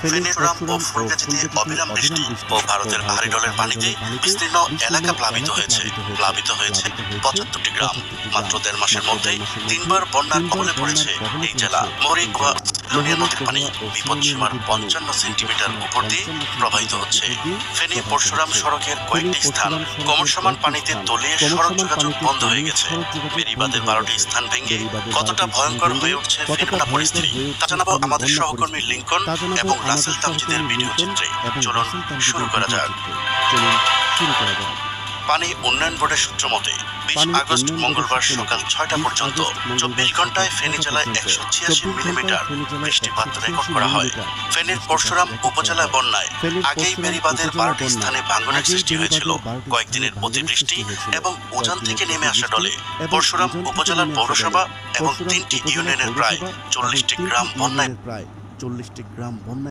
ফেনীর পরশুরাম ও ফুলগাজীতে অবিরাম বৃষ্টি ও ভারতের পাহাড়ি ঢলের পানিতে বিস্তীর্ণ এলাকা প্লাবিত হয়েছে। প্লাবিত হয়েছে ৭৫টি গ্রাম। মাত্র ১.৫ মাসের মধ্যেই ৩বার বন্যার কবলে পড়েছে এই জেলা। মরিকুয়া লুনিয়া নদীর পানি বিপদসীমার ৫৫ সেন্টিমিটার উপর দিয়ে প্রবাহিত হচ্ছে। ফেনী পরশুরাম সড়কের কয়েকটি স্থান ক্রমশমান পানিতে তলিয়ে সড়ক যোগাযোগ বন্ধ হয়ে গেছে। বেড়িবাঁধের ১২টি স্থান ভেঙে কতটা ভয়ঙ্কর হয়ে উঠছে ফেনীর পরিস্থিতি তা জানাবো আমাদের সহকর্মী লিঙ্কন এবং রাসেল তামজিদের ভিডিও চিত্রে। চলুন শুরু করা যাক। পানি উন্নয়ন বোর্ডের সূত্র মতে ২০ আগস্ট মঙ্গলবার সকাল ৬টা পর্যন্ত ২৪ ঘন্টায় ফেনী জেলায় ১৮৬ মিলিমিটার বৃষ্টিপাত রেকর্ড করা হয়। ফেনীর পরশুরাম উপজেলায় বন্যায় আগেই বেড়িবাঁধের ১২টি স্থানে ভাঙনের সৃষ্টি হয়েছিল। কয়েকদিনের অতিবৃষ্টি এবং উজান থেকে নেমে আসা ঢলে পরশুরাম উপজেলার পৌরসভা এবং ৩টি ইউনিয়নের প্রায় ৪০টি গ্রাম বন্যায়